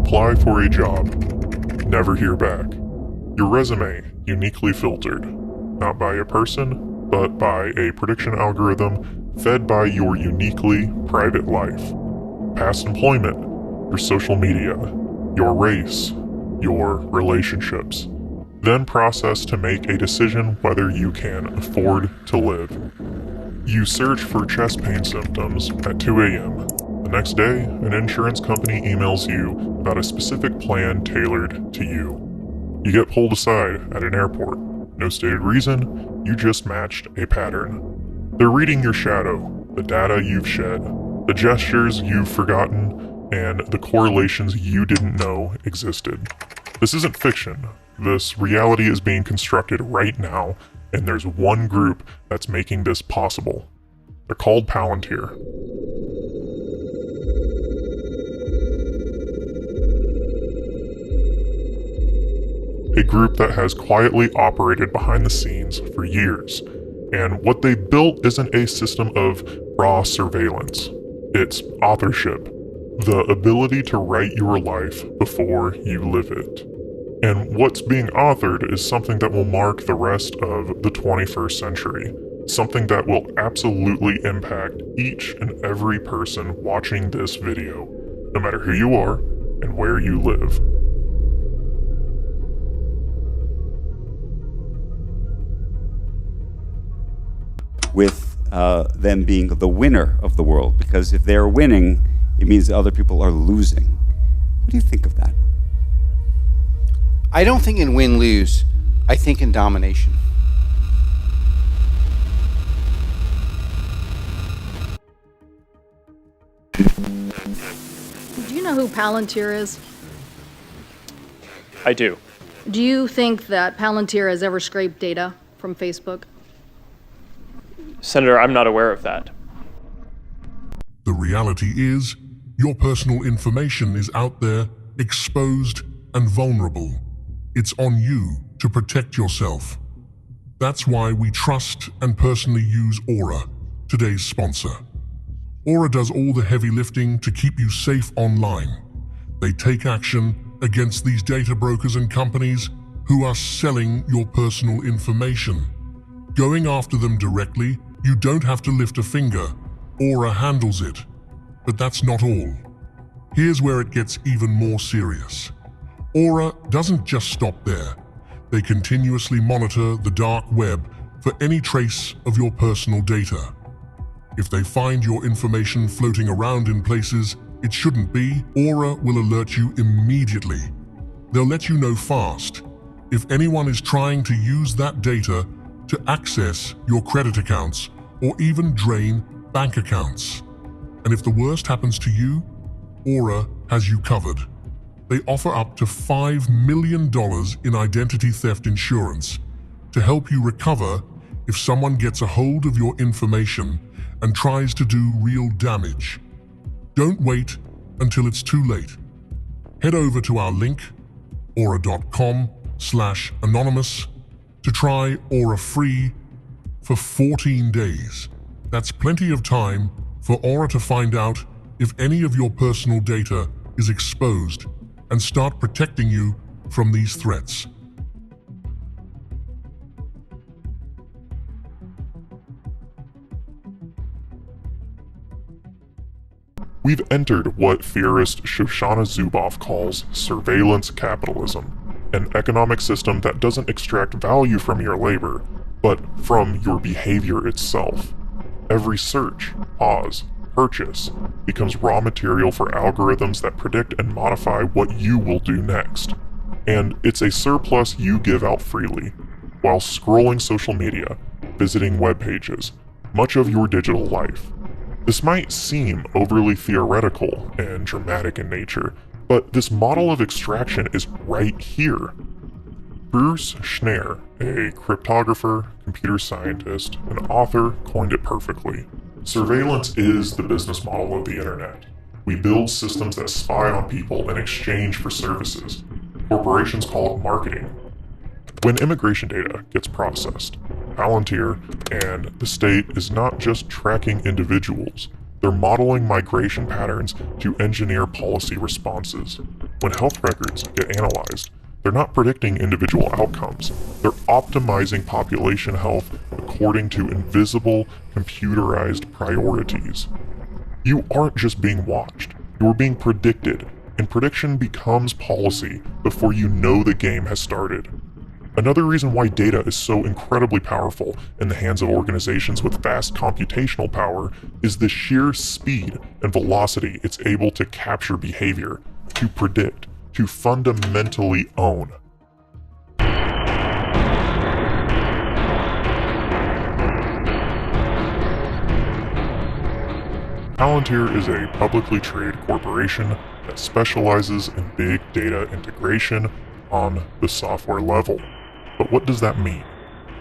apply for a job. Never hear back. Your resume uniquely filtered, not by a person, but by a prediction algorithm fed by your uniquely private life. Past employment, your social media, your race, your relationships. Then processed to make a decision whether you can afford to live. You search for chest pain symptoms at 2 a.m. The next day, an insurance company emails you about a specific plan tailored to you. You get pulled aside at an airport. No stated reason, you just matched a pattern. They're reading your shadow, the data you've shed, the gestures you've forgotten, and the correlations you didn't know existed. This isn't fiction. This reality is being constructed right now, and there's one group that's making this possible. They're called Palantir. A group that has quietly operated behind the scenes for years, and what they built isn't a system of raw surveillance. It's authorship, the ability to write your life before you live it. And what's being authored is something that will mark the rest of the 21st century, something that will absolutely impact each and every person watching this video, no matter who you are and where you live. With them being the winner of the world, because if they're winning, it means other people are losing. What do you think of that? I don't think in win-lose. I think in domination. Do you know who Palantir is? I do. Do you think that Palantir has ever scraped data from Facebook? Senator, I'm not aware of that. The reality is, your personal information is out there, exposed and vulnerable. It's on you to protect yourself. That's why we trust and personally use Aura, today's sponsor. Aura does all the heavy lifting to keep you safe online. They take action against these data brokers and companies who are selling your personal information. Going after them directly, you don't have to lift a finger. Aura handles it. But that's not all. Here's where it gets even more serious. Aura doesn't just stop there. They continuously monitor the dark web for any trace of your personal data. If they find your information floating around in places it shouldn't be, Aura will alert you immediately. They'll let you know fast if anyone is trying to use that data to access your credit accounts or even drain bank accounts. And if the worst happens to you, Aura has you covered. They offer up to $5 million in identity theft insurance to help you recover if someone gets a hold of your information and tries to do real damage. Don't wait until it's too late. Head over to our link, aura.com/anonymous, to try Aura free for 14 days. That's plenty of time for Aura to find out if any of your personal data is exposed and start protecting you from these threats. We've entered what theorist Shoshana Zuboff calls surveillance capitalism, an economic system that doesn't extract value from your labor, but from your behavior itself. Every search, pause, purchase becomes raw material for algorithms that predict and modify what you will do next. And it's a surplus you give out freely, while scrolling social media, visiting web pages, much of your digital life. This might seem overly theoretical and dramatic in nature, but this model of extraction is right here. Bruce Schneier, a cryptographer, computer scientist, and author, coined it perfectly. Surveillance is the business model of the internet. We build systems that spy on people in exchange for services. Corporations call it marketing. When immigration data gets processed, Palantir and the state is not just tracking individuals, they're modeling migration patterns to engineer policy responses. when health records get analyzed, they're not predicting individual outcomes. They're optimizing population health according to invisible, computerized priorities. You aren't just being watched, you're being predicted, and prediction becomes policy before you know the game has started. Another reason why data is so incredibly powerful in the hands of organizations with vast computational power is the sheer speed and velocity it's able to capture behavior, to predict, to fundamentally own. Palantir is a publicly traded corporation that specializes in big data integration on the software level. But what does that mean?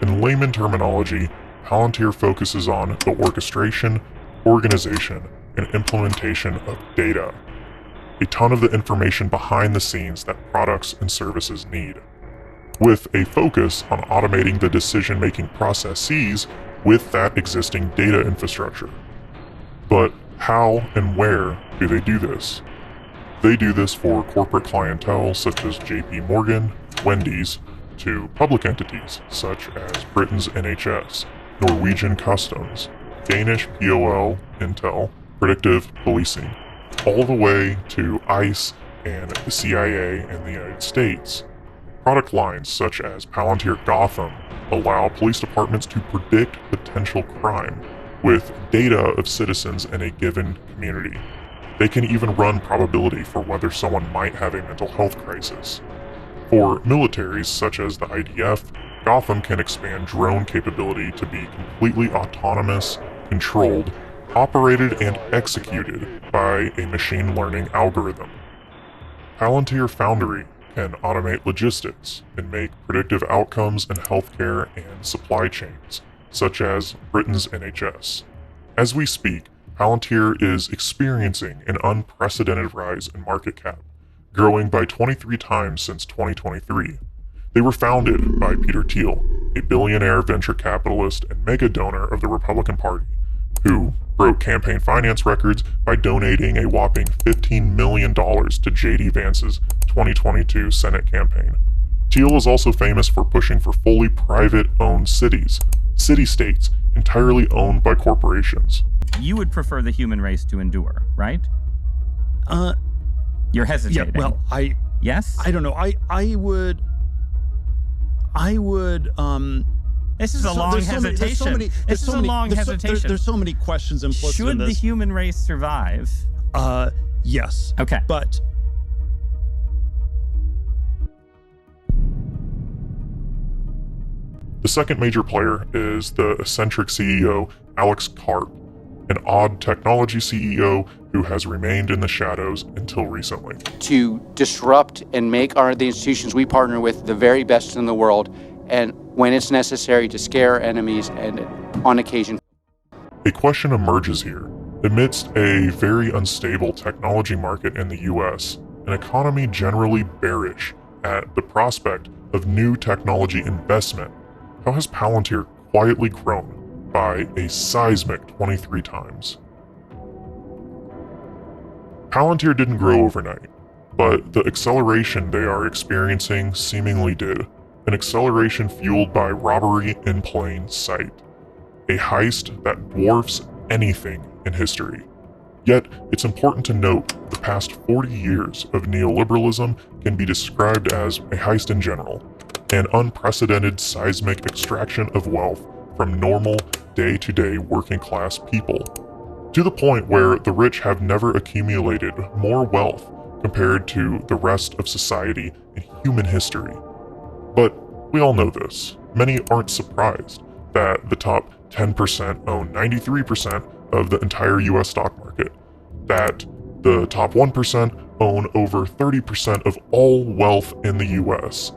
In layman terminology, Palantir focuses on the orchestration, organization, and implementation of data. A ton of the information behind the scenes that products and services need, with a focus on automating the decision-making processes with that existing data infrastructure. But how and where do they do this? They do this for corporate clientele such as JP Morgan, Wendy's, to public entities such as Britain's NHS, Norwegian Customs, Danish POL, Intel, Predictive Policing, all the way to ICE and the CIA in the United States. Product lines such as Palantir Gotham allow police departments to predict potential crime with data of citizens in a given community. They can even run probability for whether someone might have a mental health crisis. For militaries such as the IDF, Gotham can expand drone capability to be completely autonomous, controlled, operated, and executed by a machine learning algorithm. Palantir Foundry can automate logistics and make predictive outcomes in healthcare and supply chains, such as Britain's NHS. As we speak, Palantir is experiencing an unprecedented rise in market cap, growing by 23 times since 2023. They were founded by Peter Thiel, a billionaire venture capitalist and mega donor of the Republican Party, who broke campaign finance records by donating a whopping $15 million to J.D. Vance's 2022 Senate campaign. Thiel is also famous for pushing for fully private-owned cities, city-states entirely owned by corporations. You would prefer the human race to endure, right? You're hesitating. Yeah, well, Yes? I don't know. I would This is a long hesitation. This is a long hesitation. There's so many questions implicit in Should this. the human race survive? Yes. Okay. But The second major player is the eccentric CEO Alex Karp, an odd technology CEO who has remained in the shadows until recently. To disrupt and make the institutions we partner with the very best in the world, and when it's necessary to scare enemies and on occasion. A question emerges here. Amidst a very unstable technology market in the US, an economy generally bearish at the prospect of new technology investment, how has Palantir quietly grown by a seismic 23 times? Palantir didn't grow overnight, but the acceleration they are experiencing seemingly did. An acceleration fueled by robbery in plain sight. A heist that dwarfs anything in history. Yet, it's important to note the past 40 years of neoliberalism can be described as a heist in general, an unprecedented seismic extraction of wealth from normal, day-to-day working-class people, to the point where the rich have never accumulated more wealth compared to the rest of society in human history. But we all know this. Many aren't surprised that the top 10% own 93% of the entire US stock market, that the top 1% own over 30% of all wealth in the US.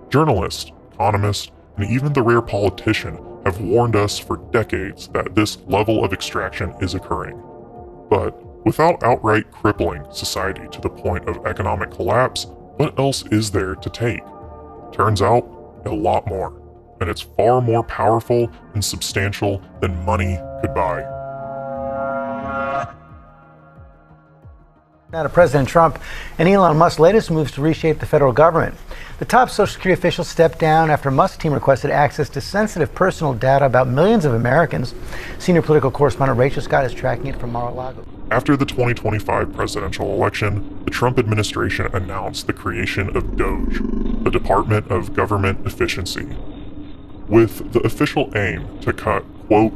Journalists, economists, and even the rare politician have warned us for decades that this level of extraction is occurring. But without outright crippling society to the point of economic collapse, what else is there to take? Turns out, a lot more, and it's far more powerful and substantial than money could buy. Now to President Trump and Elon Musk's latest moves to reshape the federal government. The top Social Security official stepped down after Musk's team requested access to sensitive personal data about millions of Americans. Senior political correspondent Rachel Scott is tracking it from Mar-a-Lago. After the 2025 presidential election, the Trump administration announced the creation of DOGE, the Department of Government Efficiency, with the official aim to cut, quote,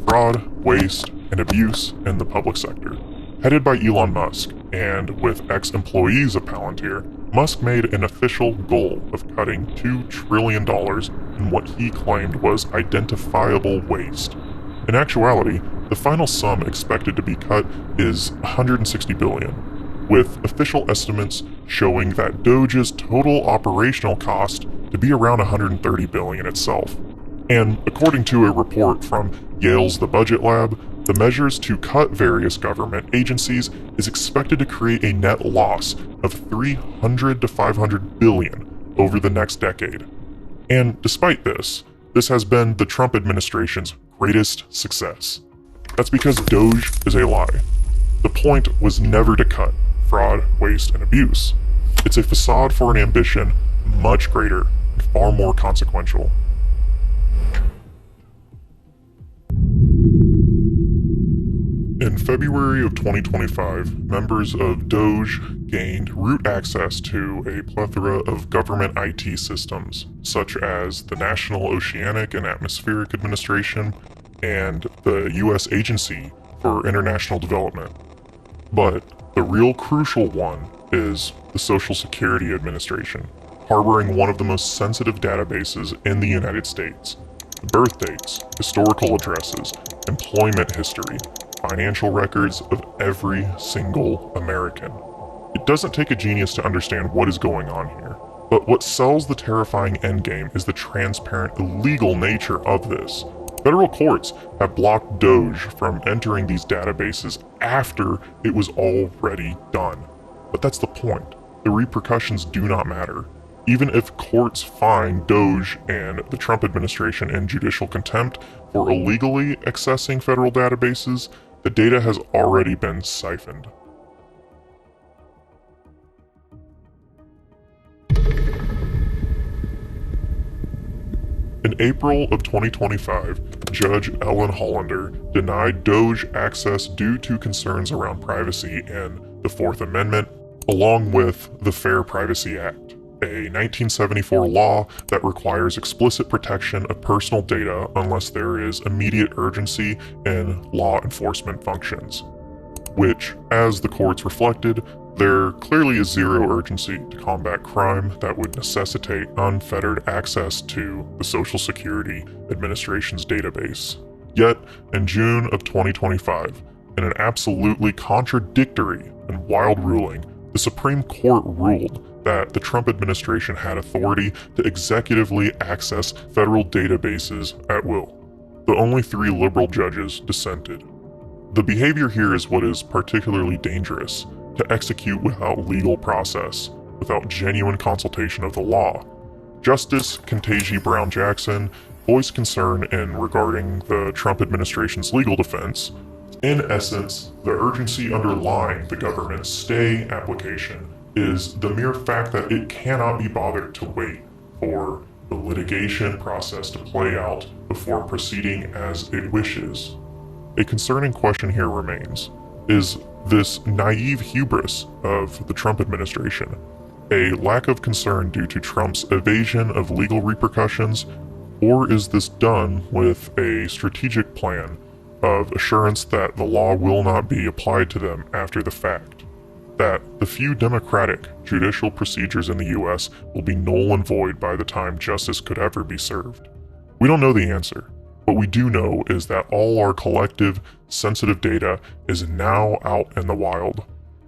fraud, waste, and abuse in the public sector. Headed by Elon Musk, and with ex-employees of Palantir, Musk made an official goal of cutting $2 trillion in what he claimed was identifiable waste. In actuality, the final sum expected to be cut is $160 billion, with official estimates showing that DOGE's total operational cost to be around $130 billion itself. And according to a report from Yale's The Budget Lab, the measures to cut various government agencies is expected to create a net loss of $300 to $500 billion over the next decade. And despite this has been the Trump administration's greatest success. That's because DOGE is a lie. The point was never to cut fraud, waste, and abuse. It's a facade for an ambition much greater and far more consequential. In February of 2025, members of DOGE gained root access to a plethora of government IT systems, such as the National Oceanic and Atmospheric Administration and the U.S. Agency for International Development. But the real crucial one is the Social Security Administration, harboring one of the most sensitive databases in the United States. Birth dates, historical addresses, employment history, financial records of every single American. It doesn't take a genius to understand what is going on here, but what sells the terrifying endgame is the transparent, illegal nature of this. Federal courts have blocked DOGE from entering these databases after it was already done. But that's the point. The repercussions do not matter. Even if courts find DOGE and the Trump administration in judicial contempt for illegally accessing federal databases, the data has already been siphoned. In April of 2025, Judge Ellen Hollander denied DOGE access due to concerns around privacy and the Fourth Amendment, along with the Fair Privacy Act, a 1974 law that requires explicit protection of personal data unless there is immediate urgency in law enforcement functions. Which, as the courts reflected, there clearly is zero urgency to combat crime that would necessitate unfettered access to the Social Security Administration's database. Yet, in June of 2025, in an absolutely contradictory and wild ruling, the Supreme Court ruled that the Trump administration had authority to executively access federal databases at will. The only 3 liberal judges dissented. The behavior here is what is particularly dangerous, to execute without legal process, without genuine consultation of the law. Justice Ketanji Brown Jackson voiced concern in regarding the Trump administration's legal defense. In essence, the urgency underlying the government's stay application is the mere fact that it cannot be bothered to wait for the litigation process to play out before proceeding as it wishes. A concerning question here remains: is this naive hubris of the Trump administration a lack of concern due to Trump's evasion of legal repercussions, or is this done with a strategic plan of assurance that the law will not be applied to them after the fact, that the few democratic judicial procedures in the US will be null and void by the time justice could ever be served? We don't know the answer. What we do know is that all our collective, sensitive data is now out in the wild,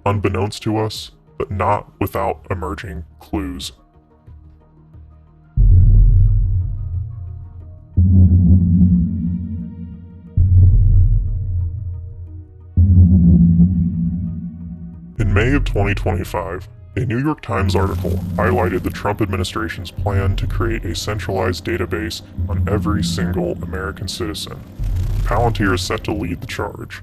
unbeknownst to us, but not without emerging clues. In May of 2025, a New York Times article highlighted the Trump administration's plan to create a centralized database on every single American citizen. Palantir is set to lead the charge.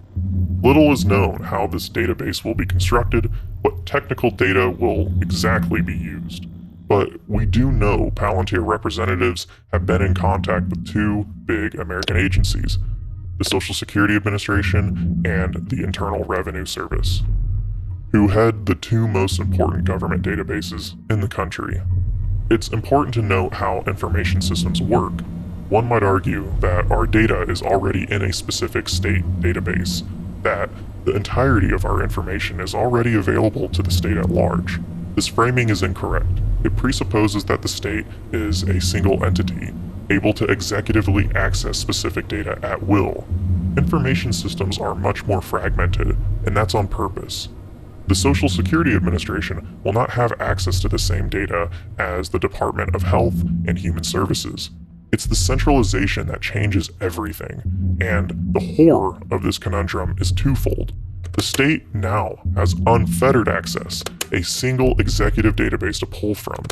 Little is known how this database will be constructed, what technical data will exactly be used. But we do know Palantir representatives have been in contact with two big American agencies, the Social Security Administration and the Internal Revenue Service, who head the two most important government databases in the country. It's important to note how information systems work. One might argue that our data is already in a specific state database, that the entirety of our information is already available to the state at large. This framing is incorrect. It presupposes that the state is a single entity, able to executively access specific data at will. Information systems are much more fragmented, and that's on purpose. The Social Security Administration will not have access to the same data as the Department of Health and Human Services. It's the centralization that changes everything, and the horror of this conundrum is twofold. The state now has unfettered access, a single executive database to pull from.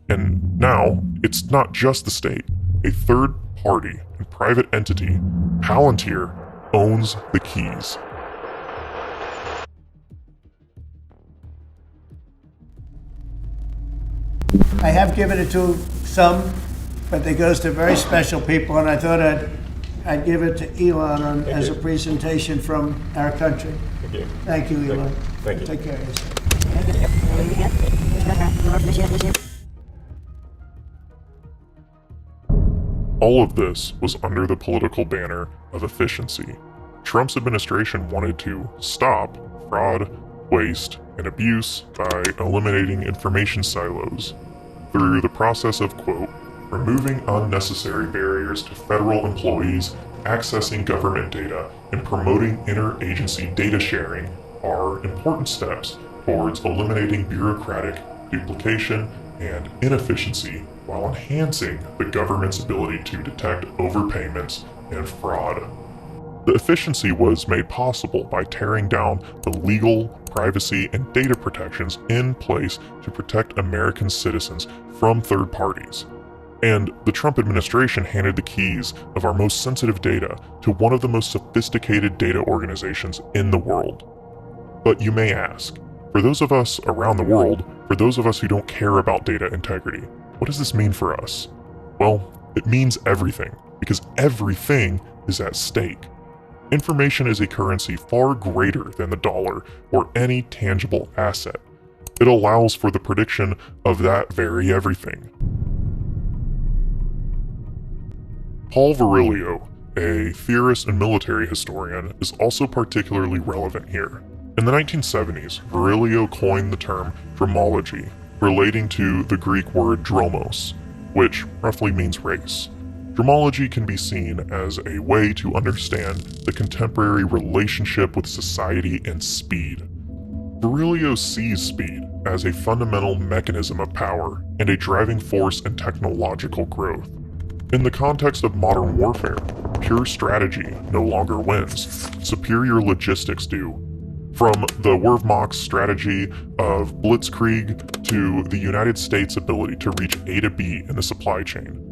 And now, it's not just the state. A third party and private entity, Palantir, owns the keys. I have given it to some, but it goes to very special people, and I thought I'd give it to Elon as a presentation from our country. Thank you, Elon. Thank you. Take care of yourself. All of this was under the political banner of efficiency. Trump's administration wanted to stop fraud, waste, and abuse by eliminating information silos through the process of, quote, removing unnecessary barriers to federal employees accessing government data and promoting interagency data sharing are important steps towards eliminating bureaucratic duplication and inefficiency while enhancing the government's ability to detect overpayments and fraud. The efficiency was made possible by tearing down the legal, privacy, and data protections in place to protect American citizens from third parties. And the Trump administration handed the keys of our most sensitive data to one of the most sophisticated data organizations in the world. But you may ask, for those of us around the world, for those of us who don't care about data integrity, what does this mean for us? Well, it means everything, because everything is at stake. Information is a currency far greater than the dollar or any tangible asset. It allows for the prediction of that very everything. Paul Virilio, a theorist and military historian, is also particularly relevant here. In the 1970s, Virilio coined the term dromology, relating to the Greek word dromos, which roughly means race. Dromology can be seen as a way to understand the contemporary relationship with society and speed. Virilio sees speed as a fundamental mechanism of power and a driving force in technological growth. In the context of modern warfare, pure strategy no longer wins. Superior logistics do. From the Wehrmacht's strategy of blitzkrieg to the United States' ability to reach A to B in the supply chain.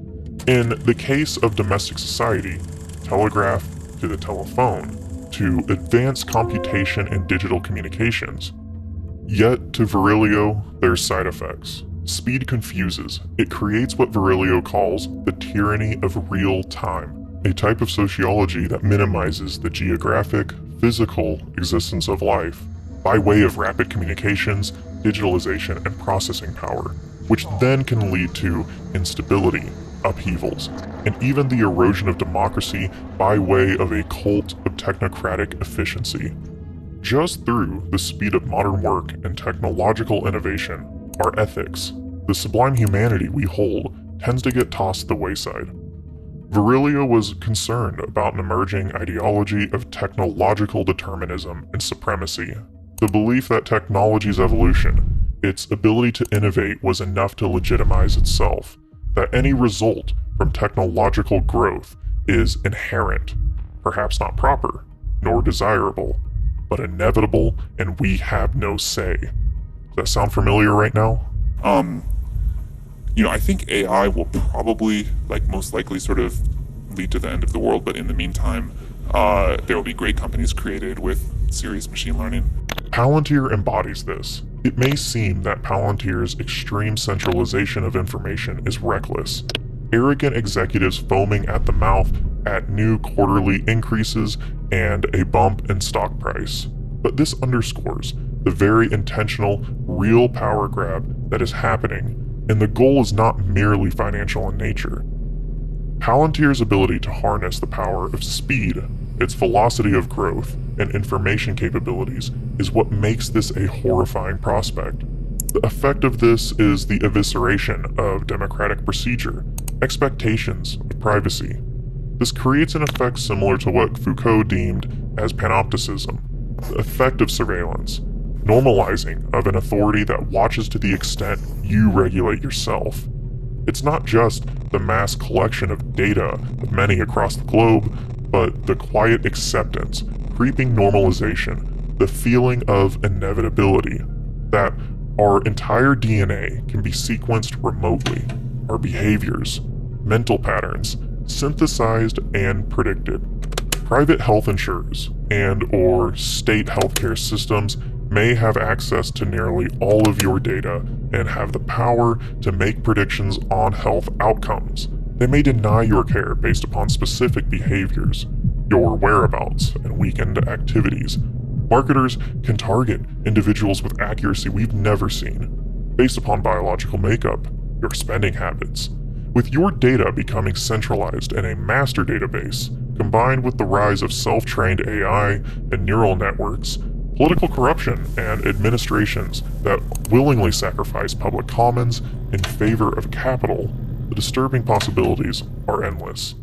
In the case of domestic society, telegraph to the telephone, to advanced computation and digital communications. Yet, to Virilio, there's side effects. Speed confuses. It creates what Virilio calls the tyranny of real time, a type of sociology that minimizes the geographic, physical existence of life by way of rapid communications, digitalization, and processing power, which then can lead to instability, upheavals, and even the erosion of democracy by way of a cult of technocratic efficiency. Just through the speed of modern work and technological innovation, our ethics, the sublime humanity we hold, tends to get tossed to the wayside. Virilio was concerned about an emerging ideology of technological determinism and supremacy. The belief that technology's evolution, its ability to innovate, was enough to legitimize itself, that any result from technological growth is inherent, perhaps not proper, nor desirable, but inevitable, and we have no say. Does that sound familiar right now? I think AI will probably, most likely, sort of lead to the end of the world, but in the meantime, there will be great companies created with serious machine learning. Palantir embodies this. It may seem that Palantir's extreme centralization of information is reckless. Arrogant executives foaming at the mouth at new quarterly increases and a bump in stock price. But this underscores the very intentional, real power grab that is happening, and the goal is not merely financial in nature. Palantir's ability to harness the power of speed, its velocity of growth, and information capabilities is what makes this a horrifying prospect. The effect of this is the evisceration of democratic procedure, expectations of privacy. This creates an effect similar to what Foucault deemed as panopticism, the effect of surveillance, normalizing of an authority that watches to the extent you regulate yourself. It's not just the mass collection of data of many across the globe, but the quiet acceptance, creeping normalization, the feeling of inevitability, that our entire DNA can be sequenced remotely, our behaviors, mental patterns, synthesized and predicted. Private health insurers and/or state healthcare systems may have access to nearly all of your data and have the power to make predictions on health outcomes. They may deny your care based upon specific behaviors, your whereabouts, and weekend activities. Marketers can target individuals with accuracy we've never seen, based upon biological makeup, your spending habits. With your data becoming centralized in a master database, combined with the rise of self-trained AI and neural networks, political corruption, and administrations that willingly sacrifice public commons in favor of capital, the disturbing possibilities are endless.